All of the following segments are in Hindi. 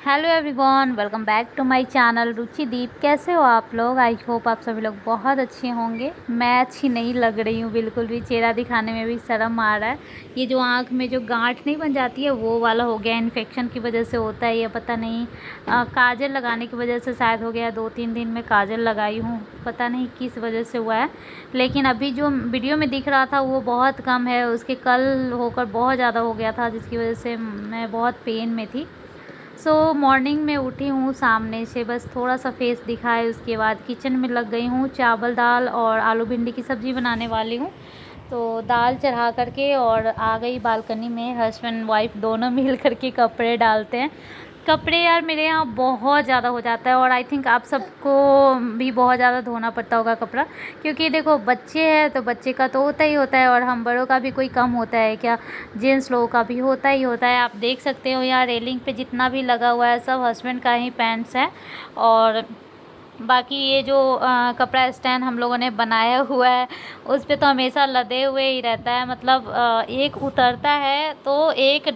Hello everyone, welcome back to my channel Ruchi Deep. कैसे हो आप लोग? आई होप आप सभी लोग बहुत अच्छे होंगे। मैं अच्छी नहीं लग रही हूँ बिल्कुल भी, चेहरा दिखाने में भी शर्म आ रहा है। ये जो आँख में जो गांठ नहीं बन जाती है वो वाला हो गया, इन्फेक्शन की वजह से होता है या पता नहीं। काजल लगाने की वजह से शायद हो गया। 2-3 दिन में काजल लगाई हूँ, पता नहीं किस वजह से हुआ है। लेकिन अभी जो वीडियो में दिख रहा था वो बहुत कम है, उसके कल होकर बहुत ज़्यादा हो गया था, जिसकी वजह से मैं बहुत पेन में थी। मॉर्निंग में उठी हूँ सामने से, बस थोड़ा सा फेस दिखा है, उसके बाद किचन में लग गई हूँ। चावल दाल और आलू भिंडी की सब्ज़ी बनाने वाली हूँ। तो दाल चढ़ा करके और आ गई बालकनी में। हस्बैंड वाइफ दोनों मिल करके कपड़े डालते हैं। कपड़े यार मेरे यहाँ बहुत ज़्यादा हो जाता है, और आई थिंक आप सबको भी बहुत ज़्यादा धोना पड़ता होगा कपड़ा, क्योंकि देखो बच्चे हैं तो बच्चे का तो होता ही होता है, और हम बड़ों का भी कोई कम होता है क्या? जेंट्स लोगों का भी होता ही होता है। आप देख सकते हो यहाँ रेलिंग पे जितना भी लगा हुआ है सब हस्बैंड का ही पैंट्स है। और बाकी ये जो कपड़ा स्टैंड हम लोगों ने बनाया हुआ है उस पे तो हमेशा लदे हुए ही रहता है। मतलब एक उतरता है तो एक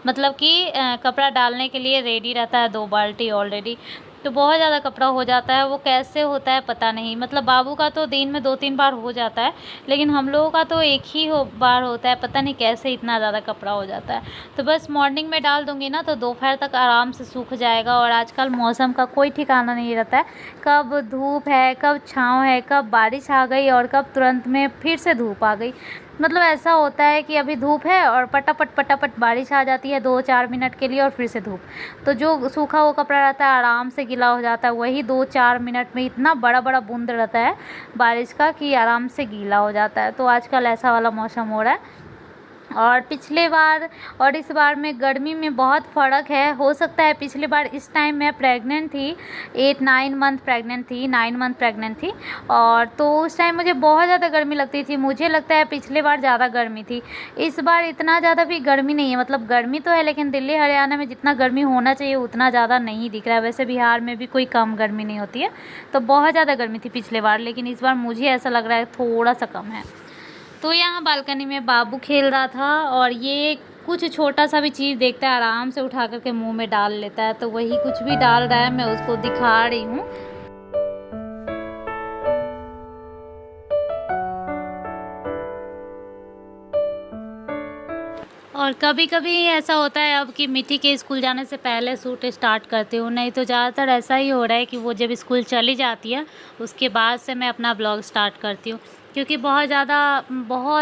मतलब कि कपड़ा डालने के लिए रेडी रहता है, 2 बाल्टी ऑलरेडी। तो बहुत ज़्यादा कपड़ा हो जाता है। वो कैसे होता है पता नहीं। मतलब बाबू का तो दिन में 2-3 बार हो जाता है, लेकिन हम लोगों का तो एक ही बार होता है। पता नहीं कैसे इतना ज़्यादा कपड़ा हो जाता है। तो बस मॉर्निंग में डाल दूँगी ना तो दोपहर तक आराम से सूख जाएगा। और आजकल मौसम का कोई ठिकाना नहीं रहता है, कब धूप है, कब छाँव है, कब बारिश आ गई और कब तुरंत में फिर से धूप आ गई। मतलब ऐसा होता है कि अभी धूप है और पटापट बारिश आ जाती है 2-4 मिनट के लिए और फिर से धूप। तो जो सूखा हुआ कपड़ा रहता है आराम से गीला हो जाता है, वही 2-4 मिनट में इतना बड़ा बड़ा बूंद रहता है बारिश का कि आराम से गीला हो जाता है। तो आजकल ऐसा वाला मौसम हो रहा है। और पिछले बार और इस बार में गर्मी में बहुत फ़र्क है। हो सकता है पिछले बार इस टाइम मैं प्रेग्नेंट थी, 8-9 मंथ प्रेग्नेंट थी, 9 मंथ प्रेग्नेंट थी। और तो उस टाइम मुझे बहुत ज़्यादा गर्मी लगती थी। मुझे लगता है पिछले बार ज़्यादा गर्मी थी। इस बार इतना ज़्यादा भी गर्मी नहीं है। मतलब गर्मी तो है, लेकिन दिल्ली हरियाणा में जितना गर्मी होना चाहिए उतना ज़्यादा नहीं दिख रहा है। वैसे बिहार में भी कोई कम गर्मी नहीं होती है। तो बहुत ज़्यादा गर्मी थी पिछले बार, लेकिन इस बार मुझे ऐसा लग रहा है थोड़ा सा कम है। तो यहाँ बालकनी में बाबू खेल रहा था, और ये कुछ छोटा सा भी चीज़ देखता है आराम से उठा करके मुंह में डाल लेता है। तो वही कुछ भी डाल रहा है, मैं उसको दिखा रही हूँ। और कभी कभी ऐसा होता है अब कि मिठी के स्कूल जाने से पहले शूट स्टार्ट करती हूँ, नहीं तो ज़्यादातर ऐसा ही हो रहा है कि वो जब स्कूल चली जाती है उसके बाद से मैं अपना ब्लॉग स्टार्ट करती हूँ। क्योंकि बहुत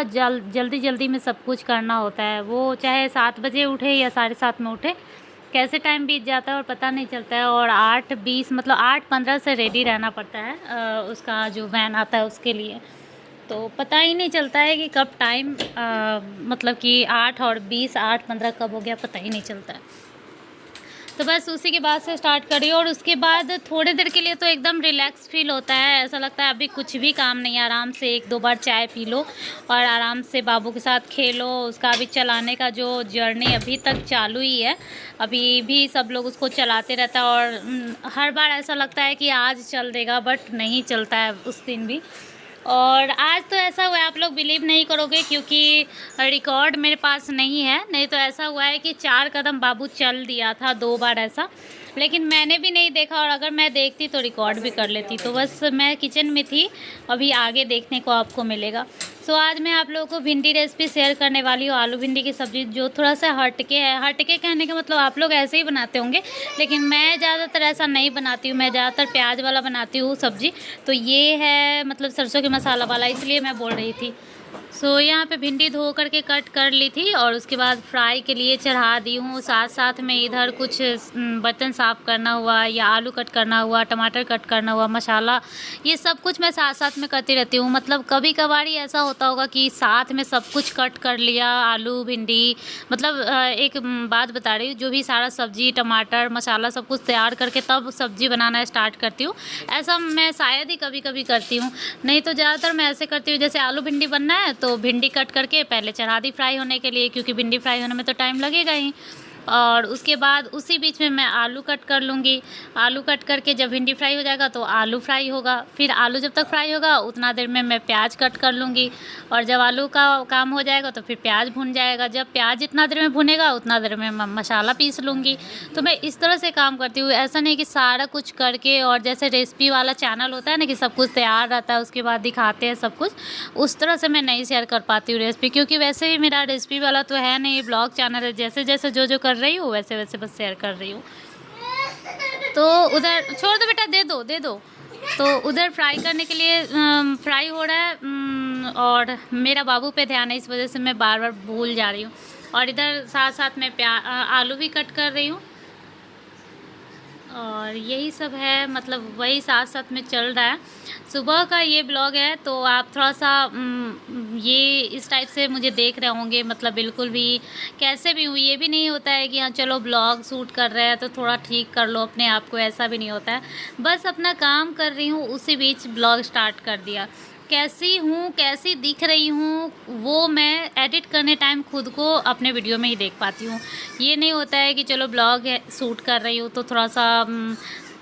जल्दी में सब कुछ करना होता है। वो चाहे 7 बजे उठे या 7:30 में उठे, कैसे टाइम बीत जाता है और पता नहीं चलता है। और 8:20 मतलब 8:15 से रेडी रहना पड़ता है, उसका जो वैन आता है उसके लिए। तो पता ही नहीं चलता है कि कब टाइम मतलब कि 8:20 8:15 कब हो गया पता ही नहीं चलता है। तो बस उसी के बाद से स्टार्ट करी, और उसके बाद थोड़ी देर के लिए तो एकदम रिलैक्स फील होता है। ऐसा लगता है अभी कुछ भी काम नहीं है, आराम से 1-2 बार चाय पी लो और आराम से बाबू के साथ खेलो। उसका अभी चलाने का जो जर्नी अभी तक चालू ही है, अभी भी सब लोग उसको चलाते रहता है। और हर बार ऐसा लगता है कि आज चल देगा, बट नहीं चलता है उस दिन भी। और आज तो ऐसा हुआ है, आप लोग बिलीव नहीं करोगे, क्योंकि रिकॉर्ड मेरे पास नहीं है। नहीं तो ऐसा हुआ है कि 4 कदम बाबू चल दिया था 2 बार ऐसा, लेकिन मैंने भी नहीं देखा। और अगर मैं देखती तो रिकॉर्ड भी कर लेती। तो बस मैं किचन में थी, अभी आगे देखने को आपको मिलेगा। आज मैं आप लोगों को भिंडी रेसिपी शेयर करने वाली हूँ। आलू भिंडी की सब्ज़ी जो थोड़ा सा हटके है। हटके कहने का मतलब आप लोग ऐसे ही बनाते होंगे, लेकिन मैं ज़्यादातर ऐसा नहीं बनाती हूँ। मैं ज़्यादातर प्याज वाला बनाती हूँ सब्ज़ी। तो ये है मतलब सरसों के मसाला वाला, इसलिए मैं बोल रही थी। यहाँ पे भिंडी धो करके कट कर ली थी, और उसके बाद फ्राई के लिए चढ़ा दी हूँ। साथ में इधर कुछ बर्तन साफ़ करना हुआ, या आलू कट करना हुआ, टमाटर कट करना हुआ, मसाला, ये सब कुछ मैं साथ में करती रहती हूँ। मतलब कभी कभार ही ऐसा होता होगा कि साथ में सब कुछ कट कर लिया, आलू भिंडी। मतलब एक बात बता रही हूँ, जो भी सारा सब्जी टमाटर मसाला सब कुछ तैयार करके तब सब्ज़ी बनाना स्टार्ट करती हूँ। ऐसा मैं शायद ही कभी कभी करती हूँ, नहीं तो ज़्यादातर मैं ऐसे करती हूँ। जैसे आलू भिंडी बनना है तो भिंडी कट करके पहले चढ़ा दी फ्राई होने के लिए, क्योंकि भिंडी फ्राई होने में तो टाइम लगेगा ही। और उसके बाद उसी बीच में मैं आलू कट कर लूँगी। आलू कट करके जब भिंडी फ्राई हो जाएगा तो आलू फ्राई होगा, फिर आलू जब तक फ्राई होगा उतना देर में मैं प्याज कट कर लूँगी, और जब आलू का काम हो जाएगा तो फिर प्याज भुन जाएगा। जब प्याज जितना देर में भुनेगा उतना देर में मसाला पीस लूँगी। तो मैं इस तरह से काम करती हूँ, ऐसा नहीं कि सारा कुछ करके, और जैसे रेसिपी वाला चैनल होता है ना कि सब कुछ तैयार रहता है उसके बाद दिखाते हैं सब कुछ, उस तरह से मैं नहीं शेयर कर पाती हूँ रेसिपी, क्योंकि वैसे भी मेरा रेसिपी वाला तो है नहीं, ब्लॉग चैनल है। जैसे जैसे जो कर रही हूँ वैसे वैसे बस शेयर कर रही हूँ। तो उधर छोड़ दो बेटा, दे दो। तो उधर फ्राई करने के लिए फ्राई हो रहा है, और मेरा बाबू पे ध्यान है, इस वजह से मैं बार बार भूल जा रही हूँ। और इधर साथ साथ में आलू भी कट कर रही हूँ, और यही सब है, मतलब वही साथ साथ में चल रहा है। सुबह का ये ब्लॉग है, तो आप थोड़ा सा ये इस टाइप से मुझे देख रहे होंगे, मतलब बिल्कुल भी कैसे भी हूँ, ये भी नहीं होता है कि हाँ चलो ब्लॉग शूट कर रहे हैं तो थोड़ा ठीक कर लो अपने आप को, ऐसा भी नहीं होता है। बस अपना काम कर रही हूँ, उसी बीच ब्लॉग स्टार्ट कर दिया। कैसी हूँ, कैसी दिख रही हूँ, वो मैं एडिट करने टाइम खुद को अपने वीडियो में ही देख पाती हूँ। ये नहीं होता है कि चलो ब्लॉग शूट कर रही हूँ तो थोड़ा सा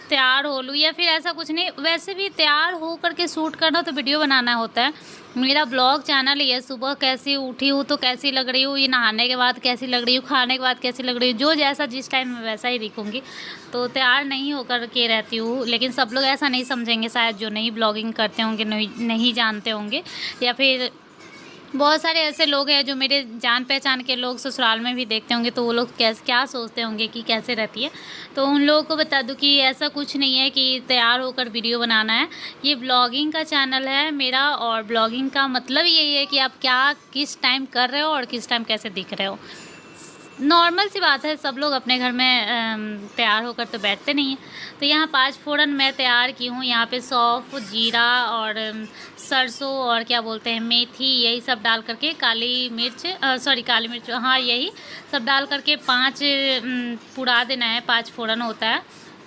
तैयार हो लूँ, या फिर ऐसा कुछ नहीं। वैसे भी तैयार हो करके शूट करना तो वीडियो बनाना होता है। मेरा ब्लॉग चैनल ही है, सुबह कैसी उठी हूँ तो कैसी लग रही हूँ, ये नहाने के बाद कैसी लग रही हूँ, खाने के बाद कैसी लग रही हूँ, जो जैसा जिस टाइम में वैसा ही दिखूँगी। तो तैयार नहीं होकर के रहती हूँ, लेकिन सब लोग ऐसा नहीं समझेंगे शायद, जो नहीं ब्लॉगिंग करते होंगे, नहीं जानते होंगे, या फिर बहुत सारे ऐसे लोग हैं जो मेरे जान पहचान के लोग ससुराल में भी देखते होंगे, तो वो लोग क्या सोचते होंगे कि कैसे रहती है। तो उन लोगों को बता दूं कि ऐसा कुछ नहीं है कि तैयार होकर वीडियो बनाना है। ये ब्लॉगिंग का चैनल है मेरा, और ब्लॉगिंग का मतलब यही है कि आप क्या किस टाइम कर रहे हो और किस टाइम कैसे दिख रहे हो। नॉर्मल सी बात है, सब लोग अपने घर में तैयार होकर तो बैठते नहीं हैं। तो यहाँ 5 फ़ोरन मैं तैयार की हूँ। यहाँ पे सौंफ, जीरा और सरसों और क्या बोलते हैं मेथी, यही सब डाल करके, काली मिर्च हाँ यही सब डाल करके 5 पुड़ा देना है, 5 फ़ोरन होता है,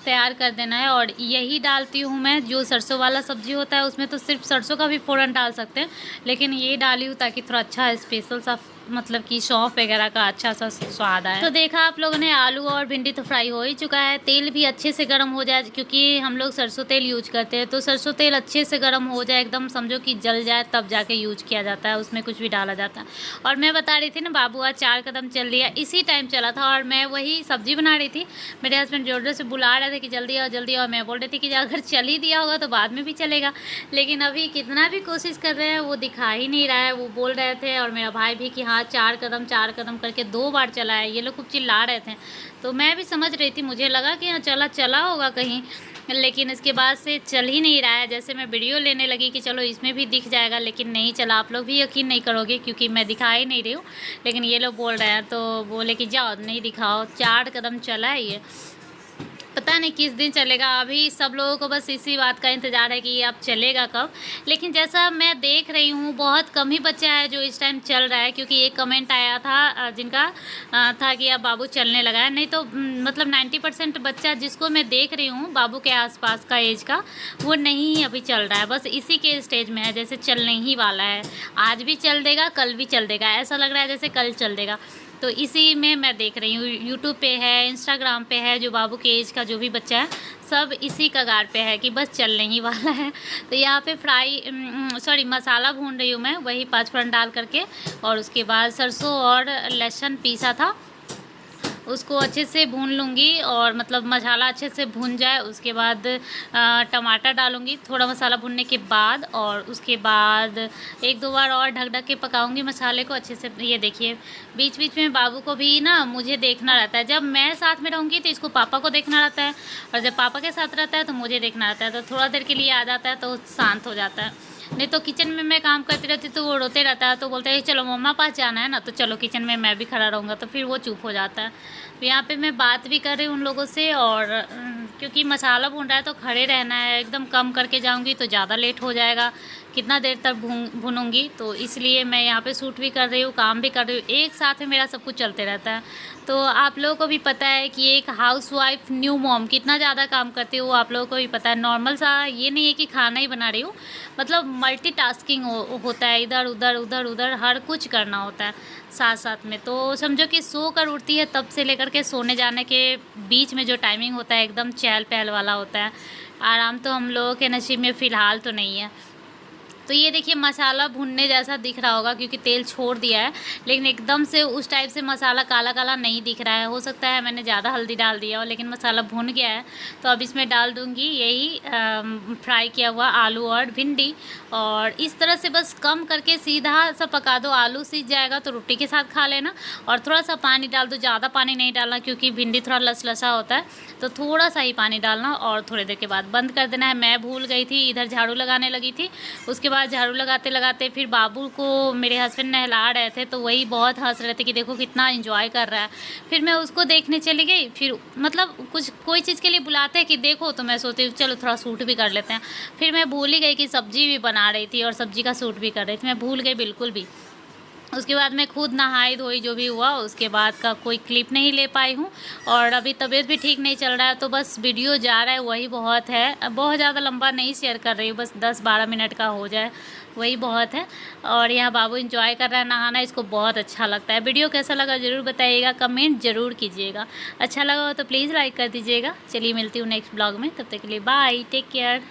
तैयार कर देना है। और यही डालती हूँ मैं, जो सरसों वाला सब्ज़ी होता है उसमें तो सिर्फ सरसों का भी फ़ोरन डाल सकते हैं, लेकिन ये डाली हूँ ताकि थोड़ा अच्छा स्पेशल सा, मतलब कि सौंफ वगैरह का अच्छा सा स्वाद आए। तो देखा आप लोगों ने, आलू और भिंडी तो फ्राई हो ही चुका है। तेल भी अच्छे से गर्म हो जाए, क्योंकि हम लोग सरसों तेल यूज करते हैं, तो सरसों तेल अच्छे से गर्म हो जाए, एकदम समझो कि जल जाए, तब जाके यूज किया जाता है, उसमें कुछ भी डाला जाता है। और मैं बता रही थी ना, बाबू आज 4 कदम चल लिया, इसी टाइम चला था, और मैं वही सब्जी बना रही थी। मेरे हस्बैंड जोर जोर से बुला रहे थे कि जल्दी आओ जल्दी आओ। मैं बोल रही थी कि अगर चल ही दिया होगा तो बाद में भी चलेगा, लेकिन अभी कितना भी कोशिश कर रहे हैं वो दिखा ही नहीं रहा है। वो बोल रहे थे, और मेरा भाई भी, कि हाँ 4 कदम करके 2 बार चला है। ये लोग खूब चिल्ला रहे थे, तो मैं भी समझ रही थी, मुझे लगा कि हाँ चला होगा कहीं, लेकिन इसके बाद से चल ही नहीं रहा है। जैसे मैं वीडियो लेने लगी कि चलो इसमें भी दिख जाएगा, लेकिन नहीं चला। आप लोग भी यकीन नहीं करोगे, क्योंकि मैं दिखा ही नहीं रही हूँ, लेकिन ये लोग बोल रहे हैं, तो बोले कि जाओ नहीं दिखाओ, 4 कदम चला है ये। पता नहीं किस दिन चलेगा। अभी सब लोगों को बस इसी बात का इंतज़ार है कि ये अब चलेगा कब। लेकिन जैसा मैं देख रही हूँ, बहुत कम ही बच्चा है जो इस टाइम चल रहा है, क्योंकि एक कमेंट आया था जिनका था कि अब बाबू चलने लगा है। नहीं तो मतलब 90% बच्चा जिसको मैं देख रही हूँ बाबू के आसपास का एज का, वो नहीं अभी चल रहा है, बस इसी के स्टेज में है, जैसे चलने ही वाला है। आज भी चल देगा, कल भी चल देगा, ऐसा लग रहा है जैसे कल चल देगा। तो इसी में मैं देख रही हूँ, यूट्यूब पे है, इंस्टाग्राम पे है, जो बाबू के एज का जो भी बच्चा है सब इसी कगार पे है कि बस चलने ही वाला है। तो यहाँ पे मसाला भून रही हूँ मैं, वही 5 फ़ोरन डाल करके, और उसके बाद सरसों और लहसुन पीसा था उसको अच्छे से भून लूँगी, और मतलब मसाला अच्छे से भून जाए उसके बाद टमाटर डालूँगी थोड़ा मसाला भूनने के बाद, और उसके बाद 1-2 बार और ढक के पकाऊँगी मसाले को अच्छे से। ये देखिए, बीच बीच में बाबू को भी ना मुझे देखना रहता है। जब मैं साथ में रहूँगी तो इसको पापा को देखना रहता है, और जब पापा के साथ रहता है तो मुझे देखना रहता है। तो थोड़ा देर के लिए आ जाता है तो शांत हो जाता है, नहीं तो किचन में मैं काम करती रहती तो वो रोते रहता है, तो बोलता है चलो मम्मा पास जाना है ना, तो चलो किचन में मैं भी खड़ा रहूँगा, तो फिर वो चुप हो जाता है। तो यहाँ पे मैं बात भी कर रही हूँ उन लोगों से, और क्योंकि मसाला भून रहा है तो खड़े रहना है, एकदम कम करके जाऊँगी तो ज़्यादा लेट हो जाएगा, कितना देर तक भूनूंगी। तो इसलिए मैं यहाँ पे शूट भी कर रही हूँ, काम भी कर रही हूँ, एक साथ में मेरा सब कुछ चलते रहता है। तो आप लोगों को भी पता है कि एक हाउसवाइफ न्यू मॉम कितना ज़्यादा काम करती है, वो आप लोगों को भी पता है। नॉर्मल सा ये नहीं है कि खाना ही बना रही हूँ, मतलब मल्टीटास्किंग होता है, इधर उधर हर कुछ करना होता है। साथ साथ में। तो समझो कि सो कर उठती है तब से लेकर के सोने जाने के बीच में जो टाइमिंग होता है एकदम चहल पहल वाला होता है। आराम तो हम लोगों के नसीब में फ़िलहाल तो नहीं है। तो ये देखिए मसाला भुनने जैसा दिख रहा होगा क्योंकि तेल छोड़ दिया है, लेकिन एकदम से उस टाइप से मसाला काला काला नहीं दिख रहा है। हो सकता है मैंने ज़्यादा हल्दी डाल दिया हो, लेकिन मसाला भुन गया है। तो अब इसमें डाल दूँगी यही फ्राई किया हुआ आलू और भिंडी, और इस तरह से बस कम करके सीधा सा पका दो। आलू सीज जाएगा तो रोटी के साथ खा लेना, और थोड़ा सा पानी डाल दो, ज़्यादा पानी नहीं डालना क्योंकि भिंडी थोड़ा लसलसा होता है, तो थोड़ा सा ही पानी डालना और थोड़ी देर के बाद बंद कर देना है। मैं भूल गई थी, इधर झाड़ू लगाने लगी थी। उसके बाद झाड़ू लगाते लगाते फिर बाबू को मेरे हस्बैंड नहला रहे थे, तो वही बहुत हंस रहे थे कि देखो कितना एंजॉय कर रहा है। फिर मैं उसको देखने चली गई। फिर मतलब कुछ कोई चीज़ के लिए बुलाते हैं कि देखो, तो मैं सोचती हूँ चलो थोड़ा शूट भी कर लेते हैं। फिर मैं भूल ही गई कि सब्जी भी बना रही थी और सब्जी का शूट भी कर रही थी, मैं भूल गई बिल्कुल भी। उसके बाद मैं खुद नहाई धोई, जो भी हुआ उसके बाद का कोई क्लिप नहीं ले पाई हूँ। और अभी तबीयत भी ठीक नहीं चल रहा है, तो बस वीडियो जा रहा है वही बहुत है। अब बहुत ज़्यादा लंबा नहीं शेयर कर रही हूँ, बस 10-12 मिनट का हो जाए वही बहुत है। और यहाँ बाबू एंजॉय कर रहा है नहाना, इसको बहुत अच्छा लगता है। वीडियो कैसा लगा ज़रूर बताइएगा, कमेंट ज़रूर कीजिएगा। अच्छा लगा हो तो प्लीज़ लाइक कर दीजिएगा। चलिए मिलती हूँ नेक्स्ट ब्लॉग में, तब तक के लिए बाय, टेक केयर।